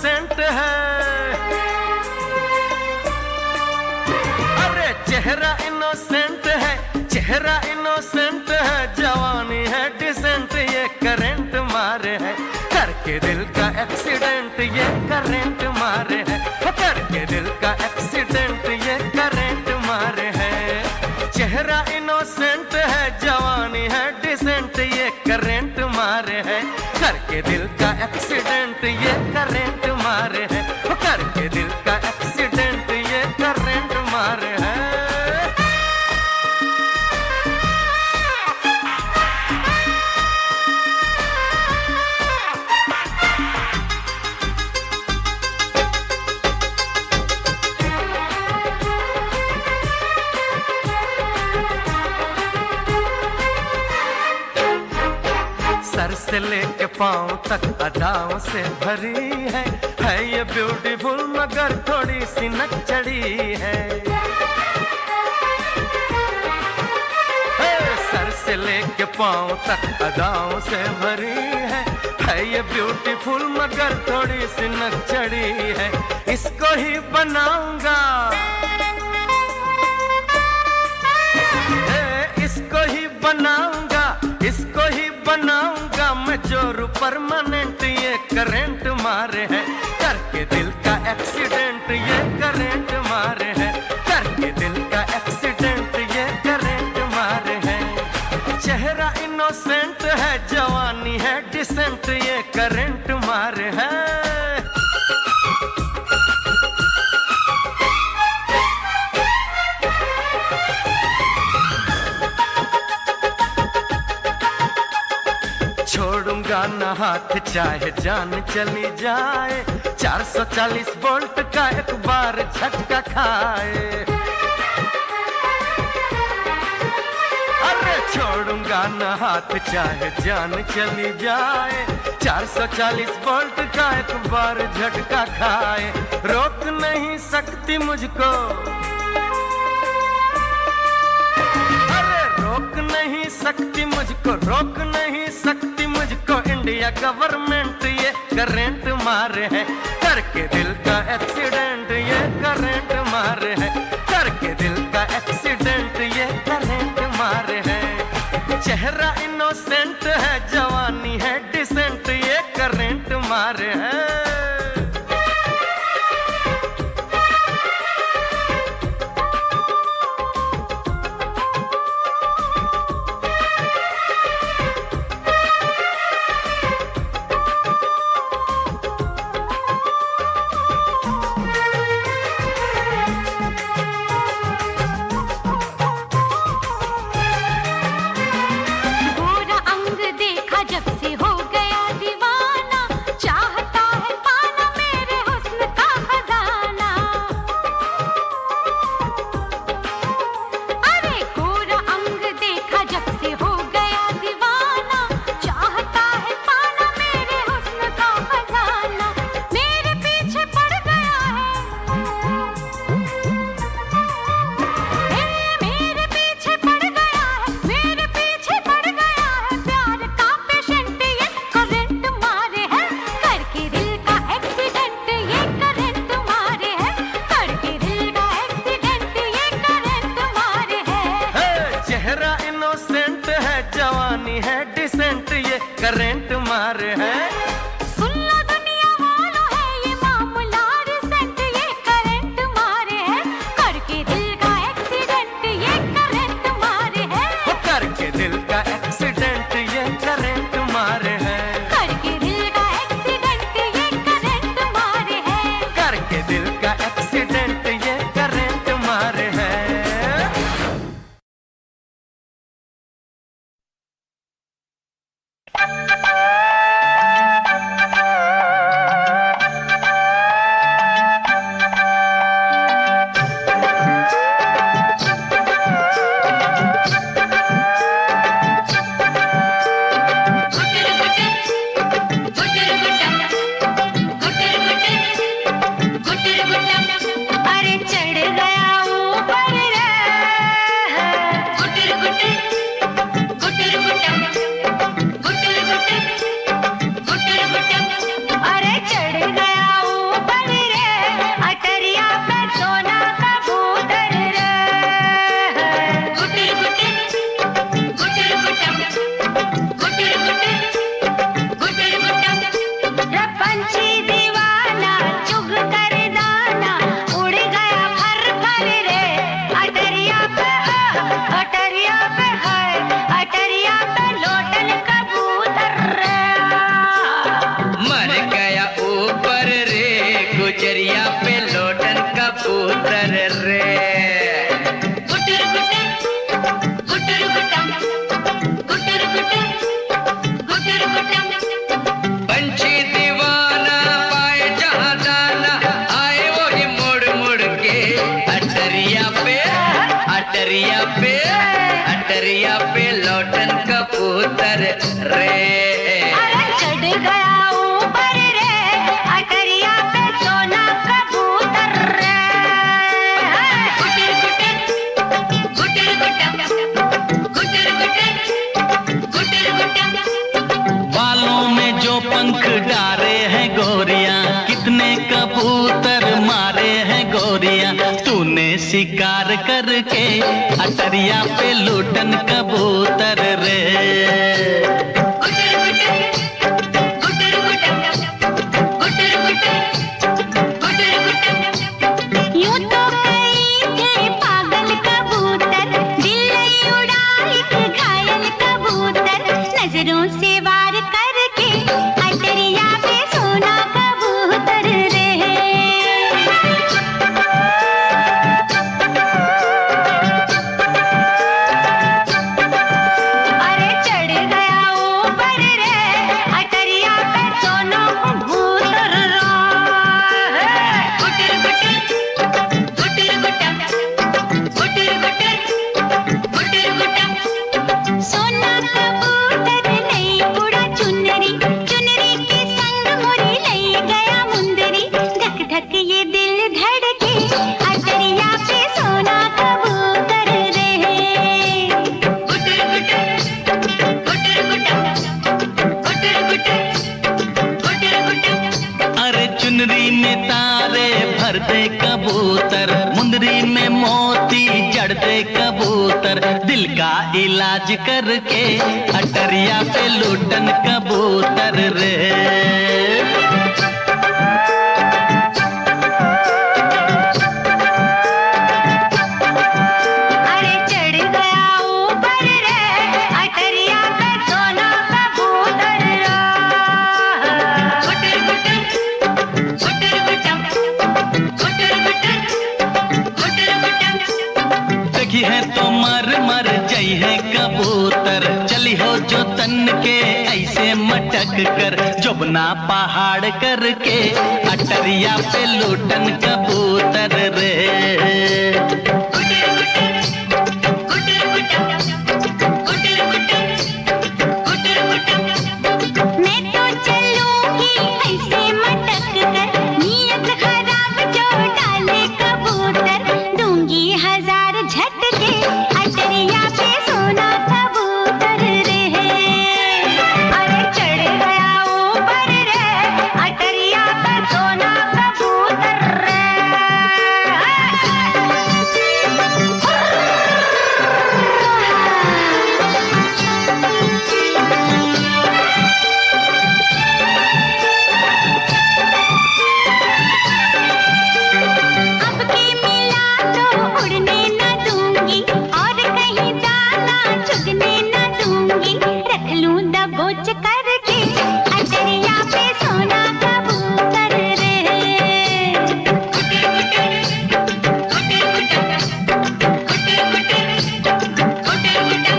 Innocent है। अरे चेहरा इनोसेंट है, चेहरा इनोसेंट है, जवानी है डिसेंट, ये करंट मारे है करके दिल का एक्सीडेंट, ये करंट मारे है करके दिल का एक्सीडेंट, ये करंट मारे है। चेहरा इनोसेंट है, जवानी है डिसेंट, ये करंट मारे है करके दिल का एक्सीडेंट, ये करंट मारे है करके दिल का एक्सीडेंट, ये करंट मारे है। सर से लेके पांव तक अदाओं से भरी है ये ब्यूटीफुल मगर थोड़ी सी नक चढ़ी है। सर से लेके पांव तक अदाओं से भरी है ये ब्यूटीफुल मगर थोड़ी सी नक चढ़ी है। इसको ही बनाऊंगा, इसको ही बनाऊंगा, इसको ही बनाऊंगा मैं जोरू परमानेंट, ये करंट मारे है करके दिल का एक्सीडेंट, ये करंट मारे है करके दिल का एक्सीडेंट, ये करंट मारे है। चेहरा इनोसेंट है, जवानी है डिसेंट, ये करंट मारे है। छोड़ूंगा ना हाथ चाहे जान चली जाए, 440 वोल्ट का एक बार झटका खाए। अरे छोड़ूंगा ना हाथ चाहे जान चली जाए, 440 वोल्ट का एक बार झटका खाए। रोक नहीं सकती मुझको, अरे रोक नहीं सकती मुझको, रोक नहीं सकती मुझको इंडिया गवर्नमेंट, ये करंट मारे है करके दिल का एक्सीडेंट, ये करंट मारे है करके दिल का एक्सीडेंट, ये करंट मारे है। चेहरा इनोसेंट है, जवानी है डिसेंट, ये करंट मारे है। करंट मारे है। सुन लो दुनिया वालों है ये मामला रिसेंट, ये करंट मारे है करके दिल का एक्सीडेंट, ये करंट मारे है करके दिल का एक्सीडेंट, ये करंट मारे है करके दिल का एक्सीडेंट, ये करंट मारे है करके दिल का एक्सीडेंट, ये करंट मारे है। कबूतर रे। गुटर गुटर गुटर गुटर गुटर गुटर गुटर गुटर पंछी दीवाना पाए जहाँ दाना आए वही मुड़ मुड़ के अटरिया पे अटरिया पे अटरिया पे लौटन कबूतर रे। अरे चढ़ गया ऊपर रे अटरिया पे सोना कबूतर रे। गुटर गुटर गुटर गुटर गुटर गुटर गुटर बालों में जो पंख डारे हैं गोरियां, कितने कबूतर मारे हैं गोरियां, तूने शिकार करके अटरिया पे लूटन कबूतर रे। गुटर गुटर गुटर गुटर गुटर गुटर गुटर गुटर यूं तो कई थे पागल कबूतर, दिल उड़ा एक घायल कबूतर, नजरों से वार करके अटरिया पे सोना कबूतर रे। अरे चढ़ गया ऊपर रे अटरिया पे सोना कबूतर रे। गुटर गुटर गुटर गुटर गुटर गुटर गुटर गुटर सोना कबूतर लई उड़ा चुनरी, चुनरी के संग मोरी लई गया मुंदरी, धक धक ये दिल धड़के अटरिया पे सोना कबूतर रे। गुटर गुटर गुटर गुटर गुटर गुटर गुटर गुटर अरे चुनरी में तारे भर दे कबूतर, मुंदरी में मोती जड़ दे कबूतर, दिल का इलाज करके अटरिया पे लूटन कबूतर रे। अरे चढ़ गया ऊपर रे अटरिया पे सोना कबूतर रे। गुटर गुटर गुटर गुटर गुटर गुटर गुटर गुटर देखी है तो मर मर जई है कबूतर, चली हो जो तन के ऐसे मटक कर, जोबना पहाड़ करके अटरिया पे लूटन कबूतर रे। गुटर गुटर गुटर गुटर गुटर गुटर गुटर गुटर मैं तो चलूंगी ऐसे मटक कर, नियत खराब जो डाले कबूतर, दूंगी 1000 झटके अटरिया पे सोना कबूतर रे। अरे चढ़ गया ऊपर रे अटरिया पे सोना कबूतर रे। अब की मिला तो उड़ने न दूंगी, और कहीं दाना चुगने न दूंगी, रख लूं दबोच करके अटरिया पे सोना कबूतर रे। गुटर गुटर गुटर गुटर गुटर गुटर गुटर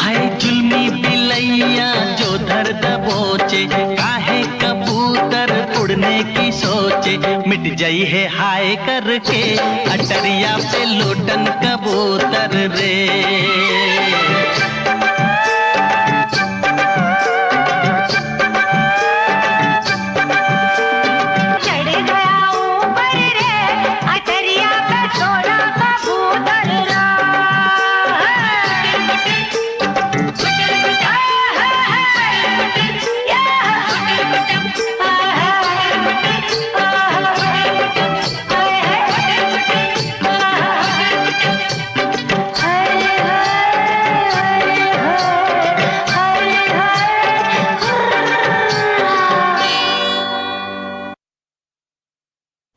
हाय जुल्मी बिलैया जो धर दबोचे, काहे कबूतर उड़ने की सोचे, मिट जाई है हाय करके अटरिया पे लूटन कबूतर रे। चढ़ गया ऊपर रे अटरिया पे सोना कबूतर रे।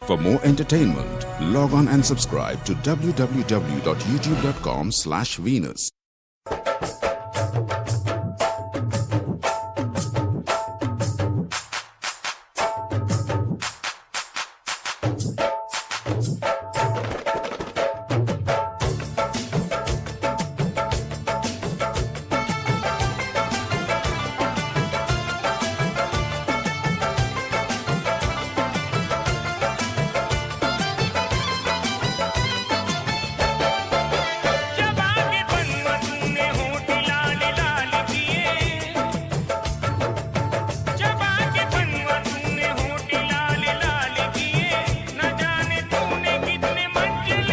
For more entertainment, log on and subscribe to www.youtube.com/Venus. जब आगे बनवा तूने होठ लाल लाल किए, जब आगे बनवा तूने होठ लाल लाल किए, न जाने तूने कितने मंजिल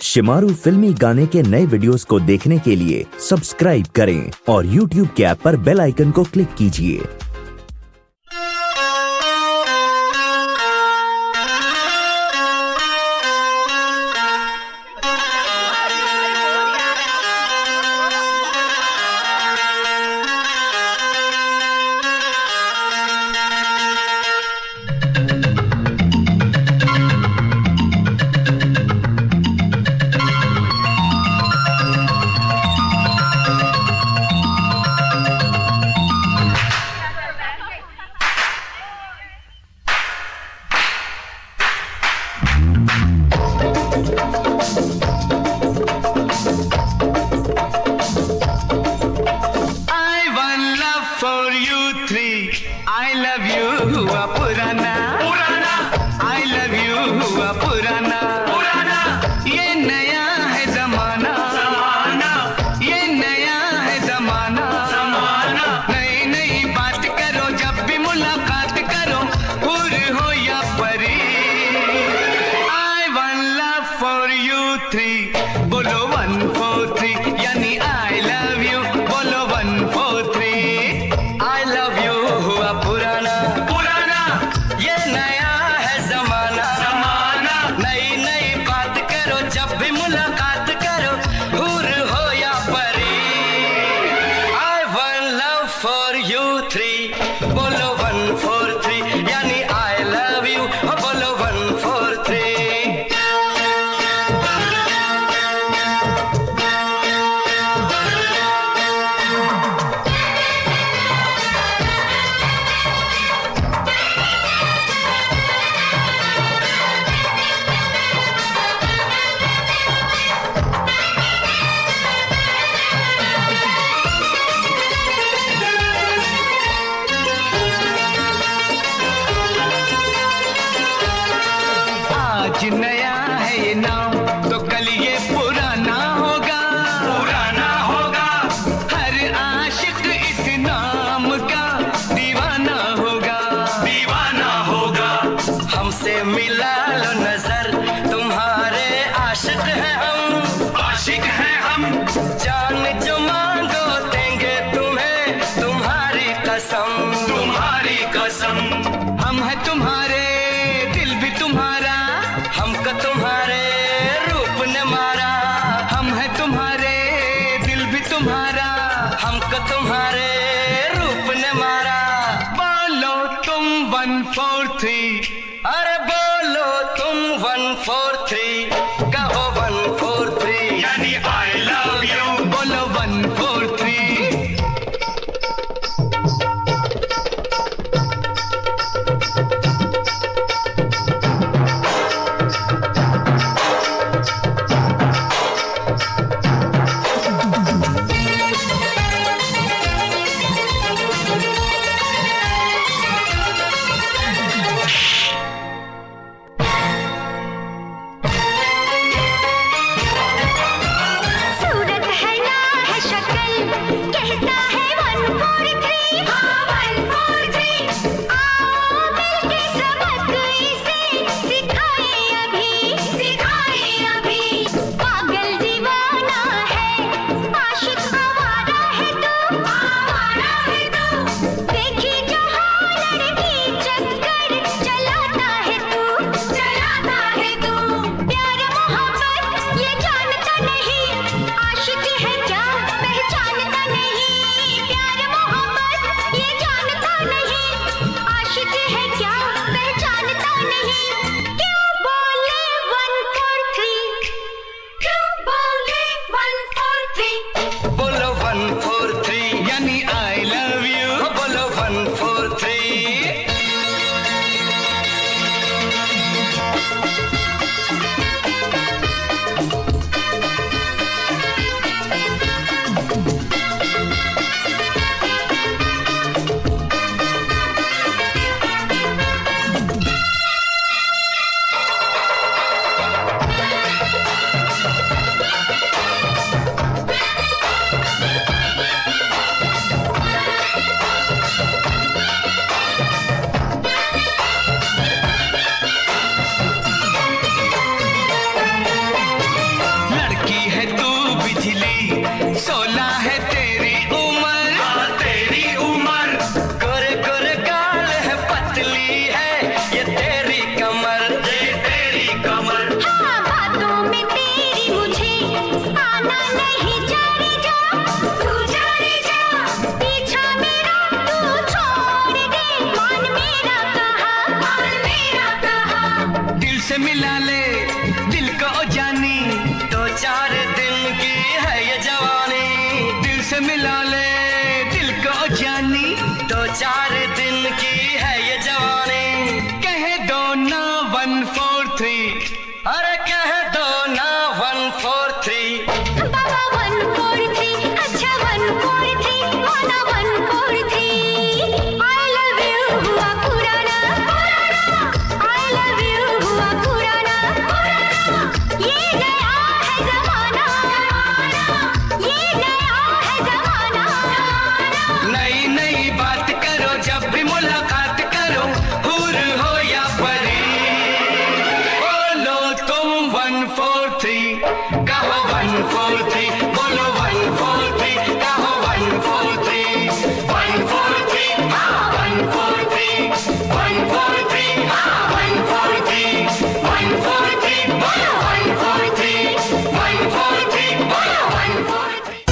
शिमारू फिल्मी गाने के नए वीडियोस को देखने के लिए सब्सक्राइब करें और YouTube के ऐप पर बेल आइकन को क्लिक कीजिए। I love you हुआ पुराना पुराना I love you हुआ पुराना पुराना ये नया है जमाना जमाना ये नया है जमाना जमाना नई नई बात करो जब भी मुलाकात करो हुर हो या परी I want love for you three बोलो 1 4 3 यानी I love you बोलो 1 4 3 I love you हुआ पुराना पुराना ये नया है जमाना जमाना नई नई बात करो जब भी मुलाकात करो हुर हो या परी I want love for you three बोलो 1 4 3 यानी I love you बोलो 1 4 3 आज नया है ये नाम तो कल ये पुराना होगा पुराना होगा हर आशिक इस नाम का दीवाना होगा हमसे मिला लो नजर तुम्हारे आशिक हैं हम जान जो मांगो देंगे तुम्हें तुम्हारी कसम हम हैं तुम्हारे दिल भी तुम्हारा हमको तुम्हारे रूप ने मारा हम हैं तुम्हारे दिल भी तुम्हारा हमको तुम्हारे रूप ने मारा बोलो तुम 1 4 3 अरे बोलो तुम 1 4 3 कहो 1 4 3 यानी I love you बोलो 1 4 3 मिला ले दिल को जानी, 2-4 दिन की है ये जवानी। दिल से मिला ले दिल को जानी, 2-4 दिन की है ये जवानी। कह दो ना 1 4 3, अरे कह दो ना 1 4 3। बाबा 1 4 3, अच्छा 1 4 3, माना 1 4 3। I love you हुआ पुराना, I love you हुआ पुराना। ये नया है जमाना, ये नया है जमाना। नई नई बात करो जब भी मुलाकात करो, हूर हो या परी, बोलो तुम 1 4 3, कहो 1 4 3, बोलो 1 4 3, कहो 1 4 3, 1 4 3, हाँ 1 4 3, 1 4 3, हाँ 1 4 3, 1 4 3, बोलो 1 4 3, 1 4 3, बोलो 1 4 3।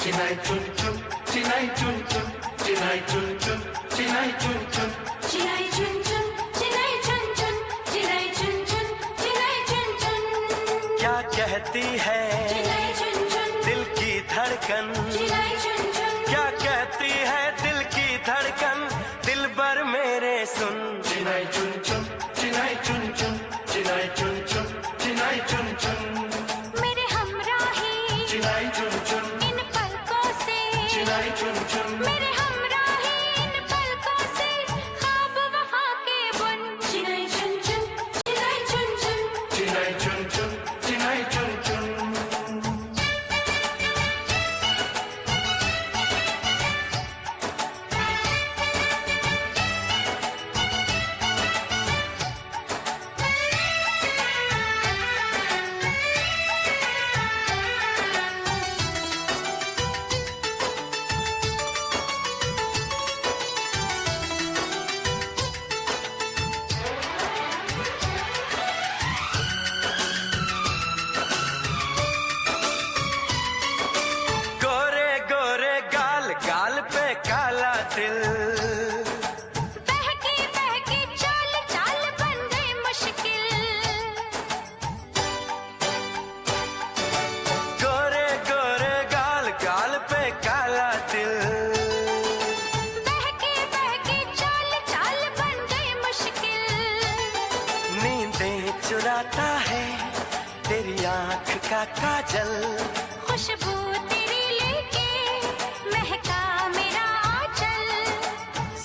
चिनाई चुन चुन, चिनाई चुन चुन, चिनाई चुन चुन, चिनाई चुन चुन। क्या कहती है चिनाई चुन चुन, दिल की धड़कन, चिनाई चुन चुन। क्या कहती है दिल की धड़कन, दिल भर मेरे सुन। चिनाई चुन चुन, चिनाई चुन चुन, चिनाई चुन चुन, चिनाई चुन चुन, मेरे हमराही चिनाई चुन चुन, इन पलकों से, चिनाई चुन चुन, मेरे हमराही इन पलकों से, ख्वाब वफा के बुन। चिनाई चुन चुन, चिनाई चुन चुन। चिनाई चुन चुन, चिनाई चुन चुन। गोरे गोरे गाल, गाल पे काला तिल। बहकी बहकी चाल, चाल बन गई मुश्किल। गोरे गोरे गाल, गाल पे काला तिल। बहकी बहकी चाल, चाल बन गई मुश्किल। नींदें चुराता है तेरी आंख का काजल। खुशबू तेरी लेके महका मेरा आंचल।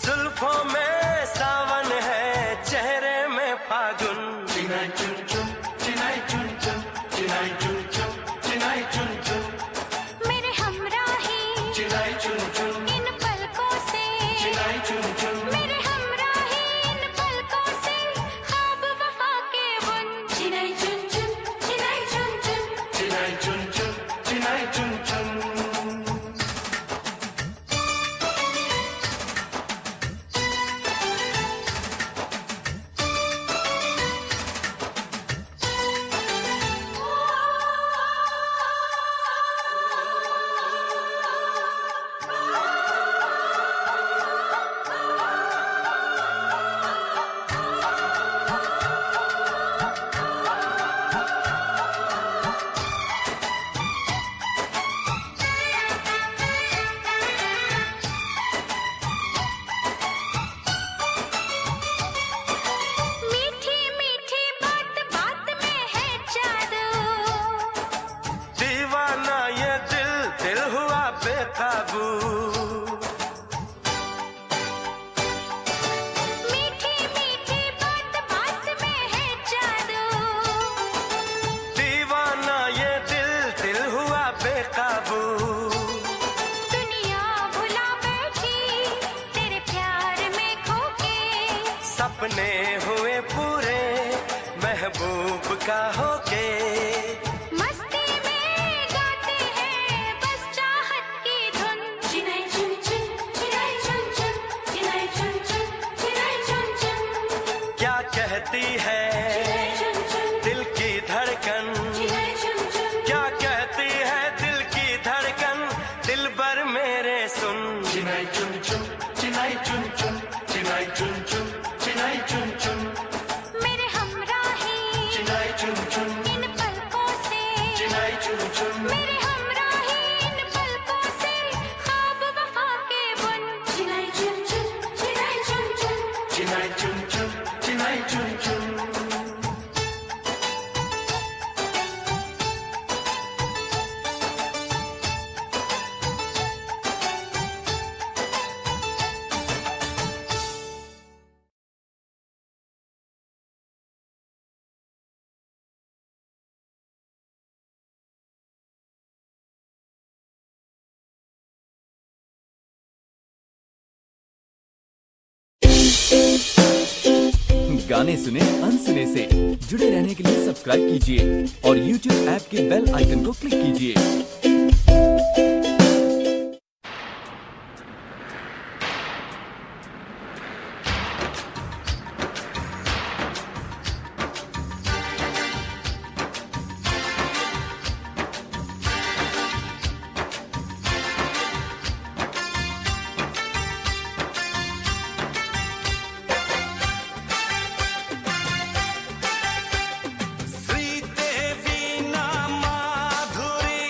जुल्फों में सावन है, चेहरे में फागुन। चिनाई चुन चुन, चिनाई चुन चुन, चिनाई चुन चुन, चिनाई चुन चुन, मेरे हमराही चिनाई चुन चुन, इन पलकों से, चिनाई चुन चुन, मेरे हमराही इन पलकों से, ख्वाब वफा के बुन। चिनाई चुन चुन, चिनाई चुन चुन। चिनाई चुन चुन, चिनाई चुन चुन। मीठी मीठी बात बात में है जादू। दीवाना ये दिल, दिल हुआ बेकाबू। मीठी मीठी बात बात में है जादू। दीवाना ये दिल, दिल हुआ बेकाबू। दुनिया भुला बैठी तेरे प्यार में खो के। सपने हुए पूरे महबूब का होके। मस्ती में गाते हैं बस चाहत की धुन। चिनाई चुन चुन मेरे हमराही इन पलकों से ख्वाब वफा के बुन चिनाई चुन चुन चिनाई चुन चुन चिनाई चुन चुन चिनाई चुन चुन गाने सुने अनसुने से जुड़े रहने के लिए सब्सक्राइब कीजिए और YouTube ऐप के बेल आइकन को क्लिक कीजिए। श्रीदेवी ना माधुरी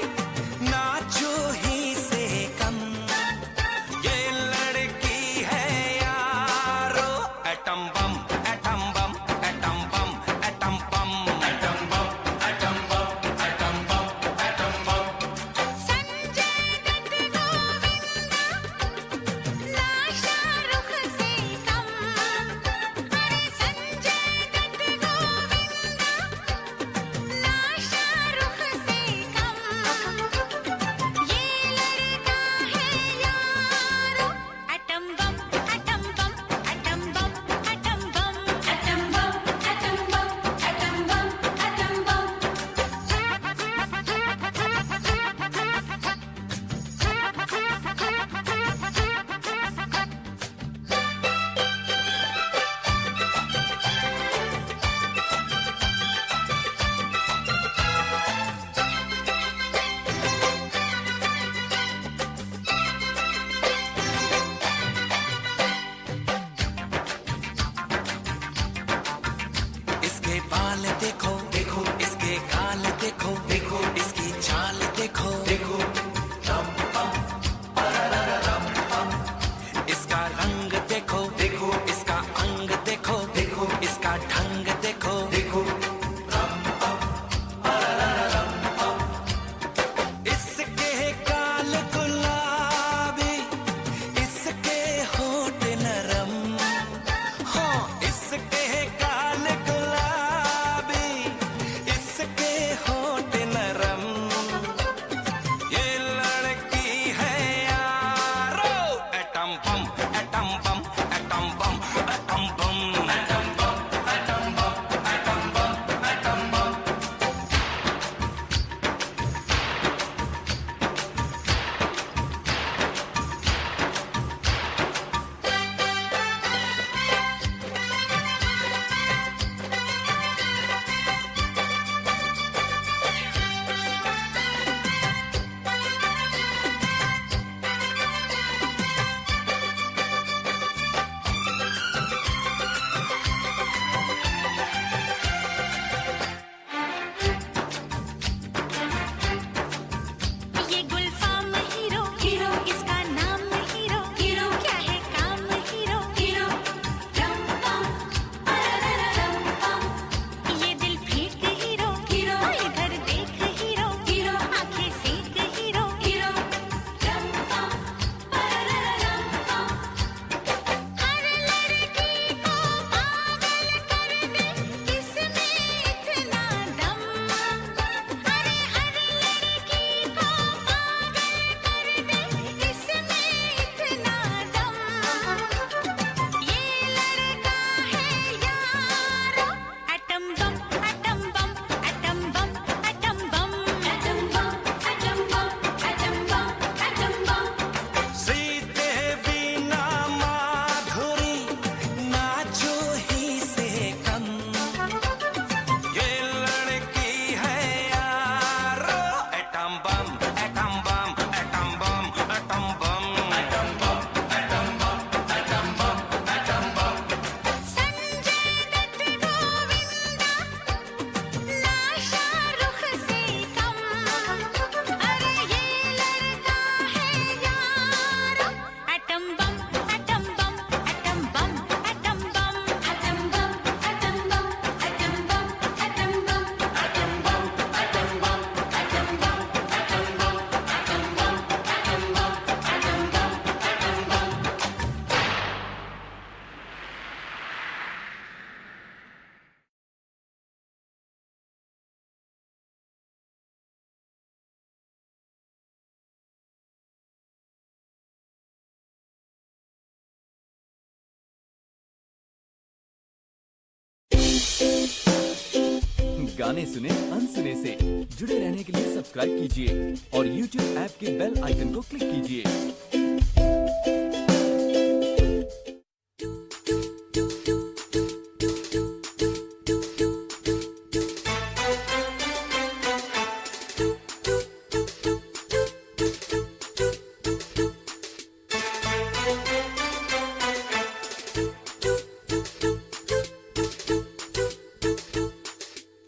गाने सुने अनसुने से। जुड़े रहने के लिए सब्सक्राइब कीजिए और YouTube ऐप के बेल आइकन को क्लिक कीजिए।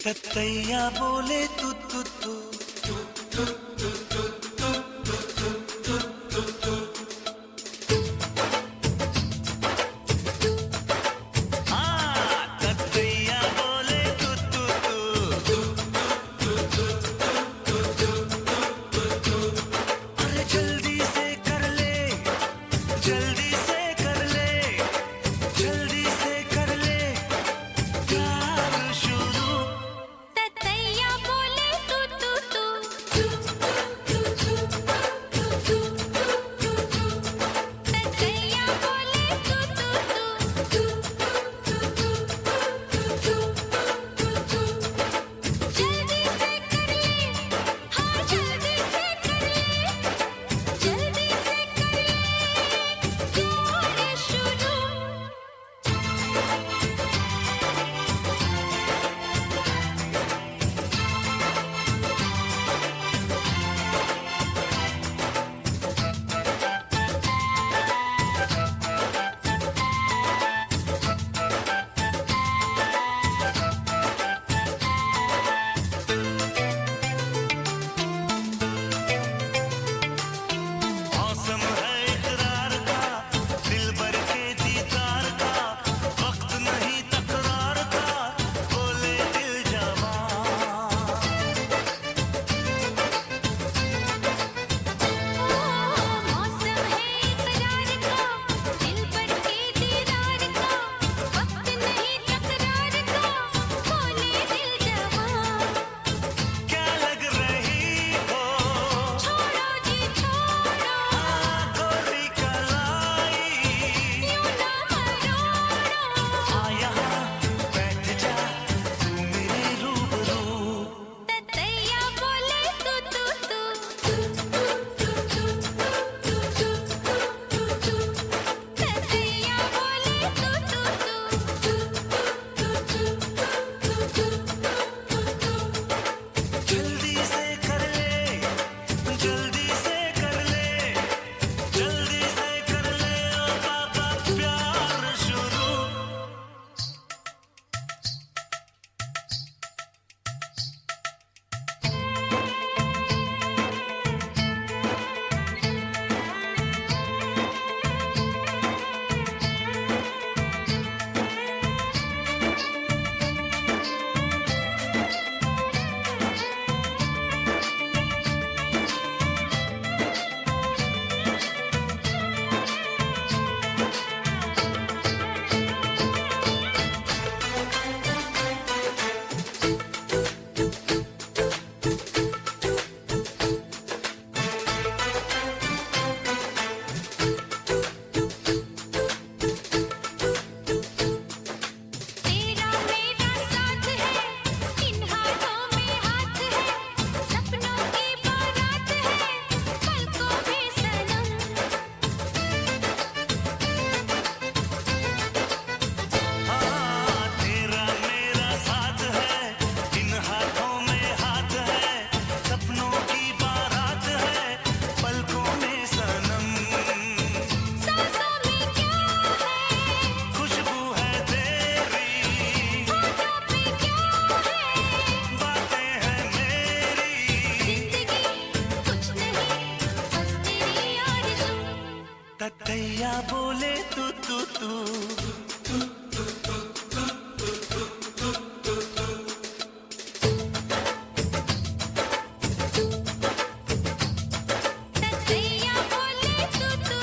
ततैया बोले तू तू तू ततैया बोले तू तू अरे जल्दी से कर ले, जल्दी से कर ले, जल्दी से कर ले प्यार शुरू। ततैया बोले तू तू तू ततैया बोले तू तू जल्दी से कर ले, हाँ जल्दी से कर ले, जल्दी से कर ले प्यार शुरू। मौसम है इकरार का, दिल भर के दीदार का, वक्त नहीं तकरार का, बोले दिल जवान। मौसम है इकरार का, दिल पर के दीदार का, वक्त नहीं तकरार का, बोले दिल जवान। क्या लग रही हो छोड़ो जी छोड़ो, गोरी कलाई, यूं ना मरोड़ो। आ यहाँ बैठ जा तू मेरे रूबरू। ततैया बोले तू तू तू ततैया बोले तू जल्दी से कर ले, जल्दी से कर ले, जल्दी से कर ले ओ बाबा प्यार शुरू। तेरा मेरा साथ है, इन हाथों में हाथ है, सपनों की बारात है, पलकों में सनम। तेरा मेरा साथ है, इन हाथों में हाथ है, सपनों की बारात है, पलकों में सनम। सांसों में क्या है, खुशबू है तेरी, होठों पे क्या है, बातें हैं मेरी। जिंदगी कुछ नहीं बस तेरी आरज़ू। ततैया बोले तू तू तू ततैया बोले तू तू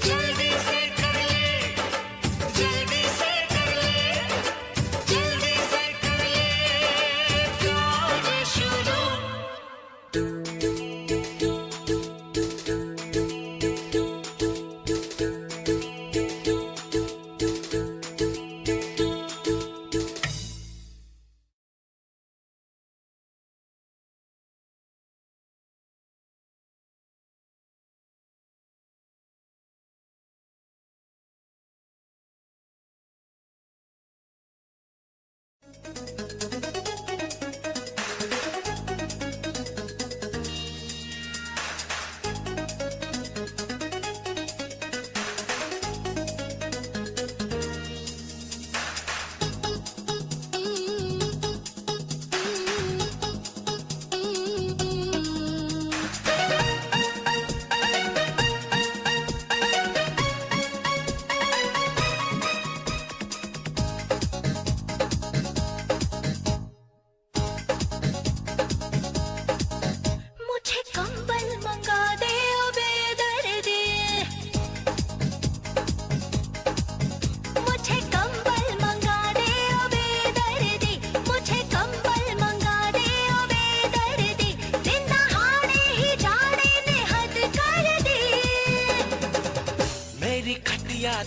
जल्दी से कर ले, जल्दी से कर ले, जल्दी से कर ले प्यार शुरू।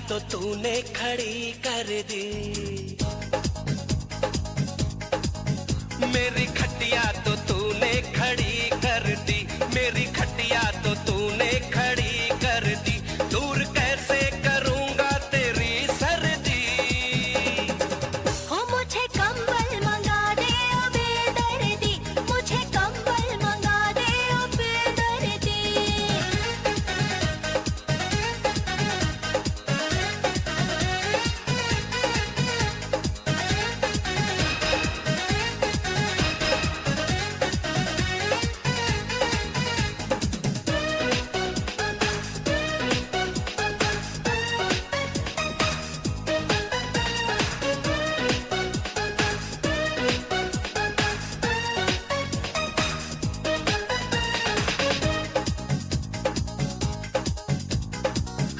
तो तूने खड़ी कर दी, मेरी खटिया तो तूने खड़ी कर दी, मेरी खटिया तो तूने खड़ी कर दी। दूर कैसे करूंगा तेरी सर्दी। हो मुझे कंबल मंगा दे ओ बेदर्दी, मुझे कंबल मंगा दे ओ बेदर्दी।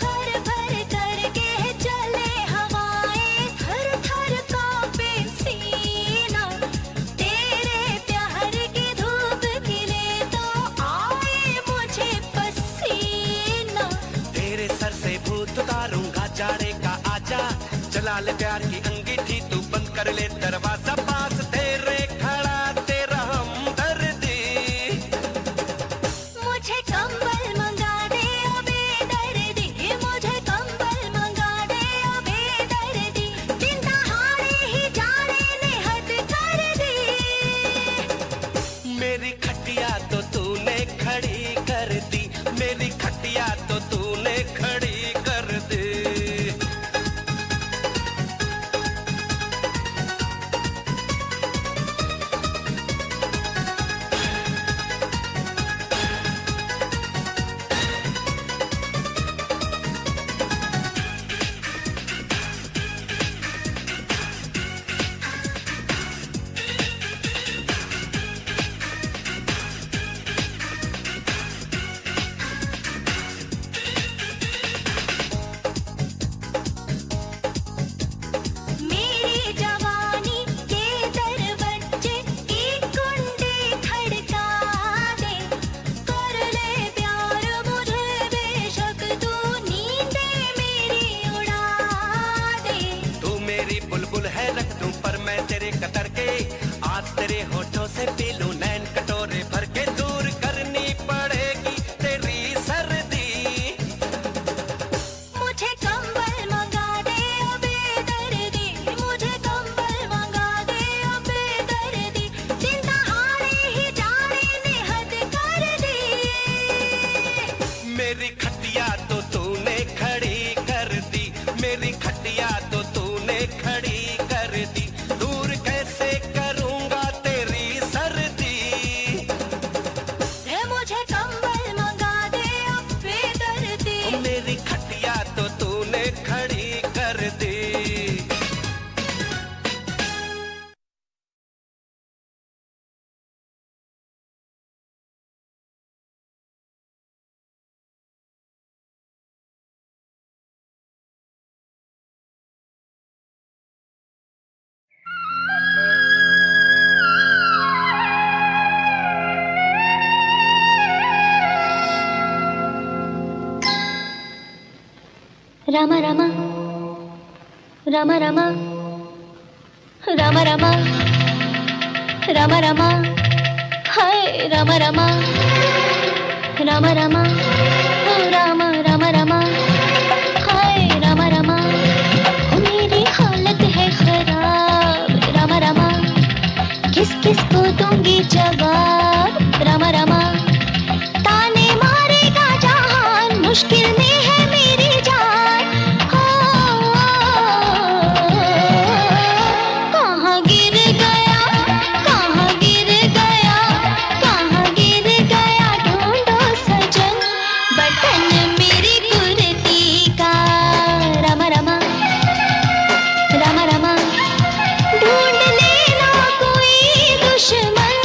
हर भर करके चले हवाएं, थर थर कांपे सीना। तेरे प्यार की धूप खिले तो आए मुझे पसीना। तेरे सर से भूत उतारूंगा जाने का आजा, जला ले प्यार की अंगीठी तू बंद कर ले दरवाजा। पास तेरे खड़ा तेरा हमदर्दी। मुझे कंबल मंगा दे ओ बेदर्दी, मुझे कंबल मंगा दे ओ बेदर्दी। दिन दहाड़े ही जाने ने हद कर दी। मेरी खटिया तो तूने खड़ी कर दी, मेरी खटिया तो तूने खड़ी कर दी। मेरी जवानी के दरवज्जे की कुंडी खड़का दे। कर ले प्यार मुझे बेशक तू नींदे मेरी उड़ा दे। तू मेरी बुलबुल है रख दूं पर मैं तेरे कतर के। आज तेरे होठों से पी लूं नैन कटोरे भर के। दूर करनी पड़ेगी तेरी सर्दी। मुझे कंबल मंगा दे ओ बेदर्दी, मुझे कंबल मंगा दे ओ बेदर्दी। दिन दहाड़े ही जाने ने हद कर दी। मेरी खटिया तो तूने खड़ी कर दी, मेरी खटिया तो तूने खड़ी कर दी। दूर कैसे करूंगा तेरी सर्दी। मुझे कंबल मंगा दे ओ बेदर्दी। मेरी खटिया तो तूने खड़ी कर दी। रामा रामा रामा रामा रामा रामा रामा रामा हाय रामा रामा रामा रामा ओ रामा रामा रामा हाय रामा रामा मेरी हालत है खराब। रामा रामा किस किस को दूंगी जवाब। रामा रामा ताने मारेगा जहान, मुश्किल में है मेरी जान। कहाँ गिर गया, कहाँ गिर गया, कहाँ गिर गया ढूंढो सजन बटन मेरी कुर्ती का। रामा रामा रामा रामा ढूंढ लेना कोई दुश्मन।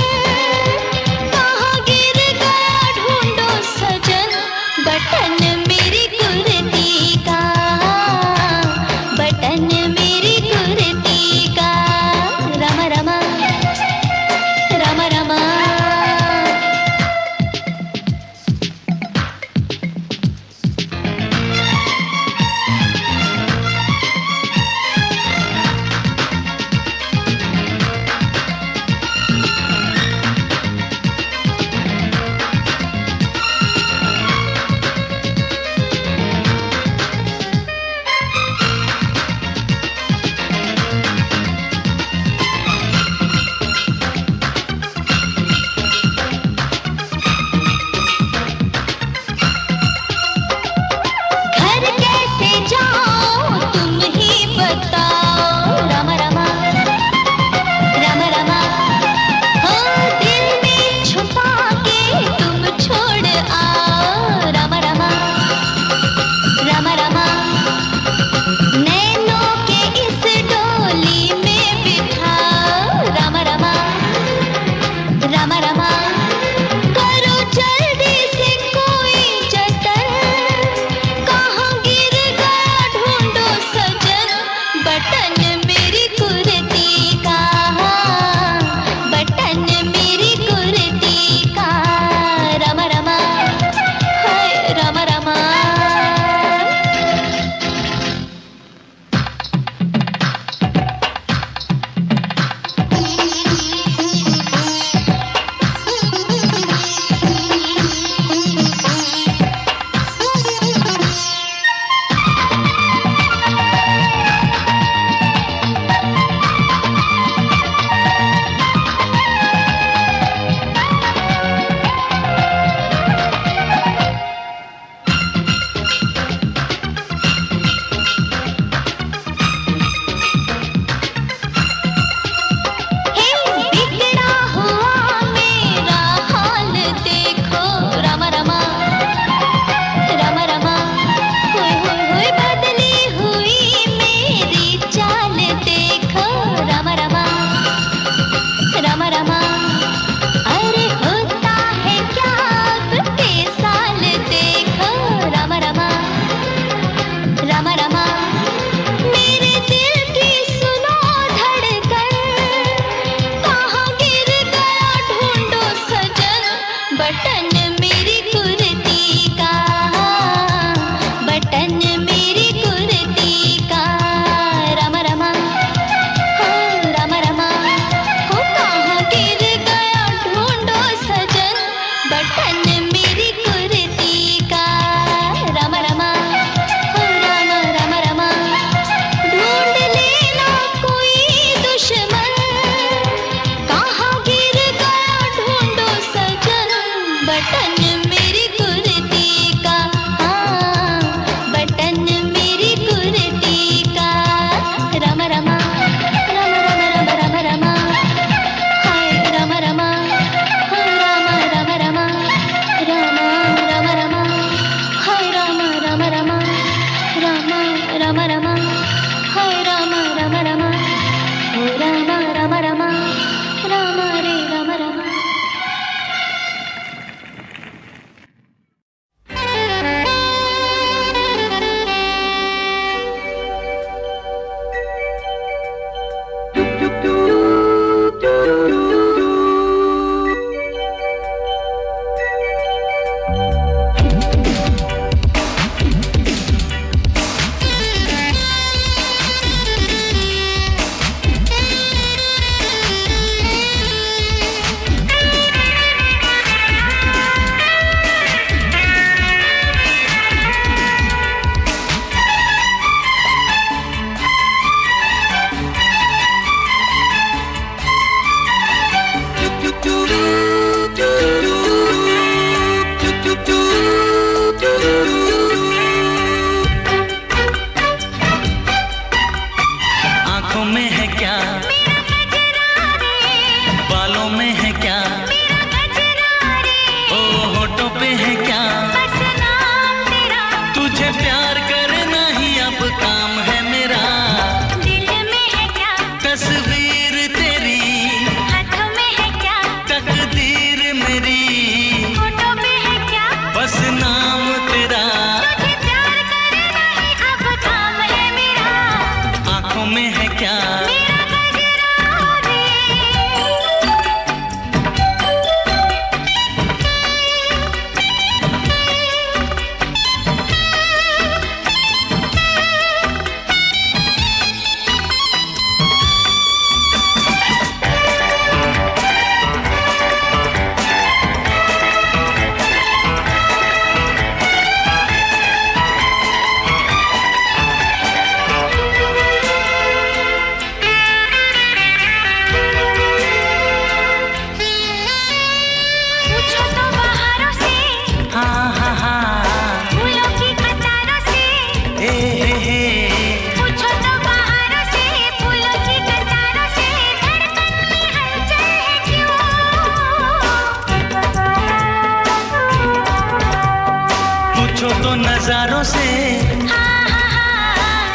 नजारों से,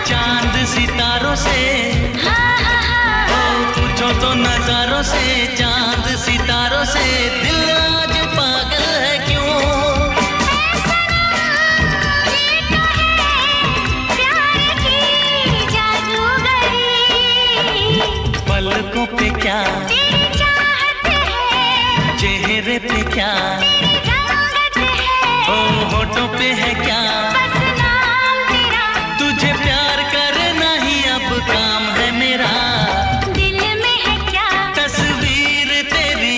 चांद सितारों से, ओ पूछो तो नजारों से, चांद सितारों से, दिल आज पागल है क्यों? पलकों पे क्या, चेहरे पे क्या, ओ होठों पे है क्या, तुझे प्यार करना ही अब काम है मेरा, दिल में है क्या, तस्वीर तेरी।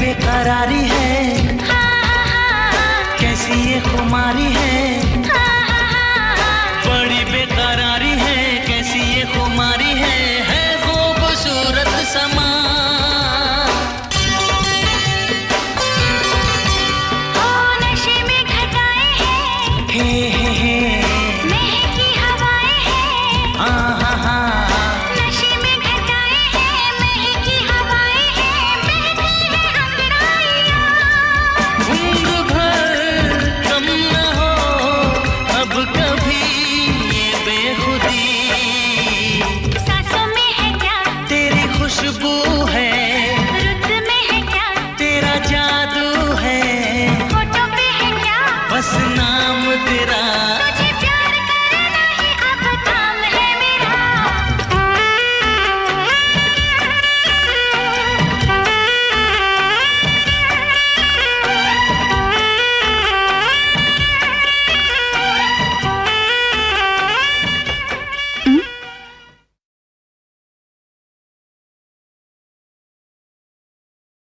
बेकरारी है, कैसी ये खुमारी है, बड़ी बेकरारी है, कैसी ये खुमारी है खूबसूरत समा। ओ नशे में घटाए हैं, हे महकी हवाएं हैं, नशे में घटाए हैं, महकी हवाएं हैं, बहती है अंगड़ाइयाँ। उम्र भर कम न हो अब कभी ये बेखुदी, सांसों में है क्या, तेरी खुशबू है, रुत में है क्या, तेरा जादू है, होठों पे है क्या, बस नाम तेरा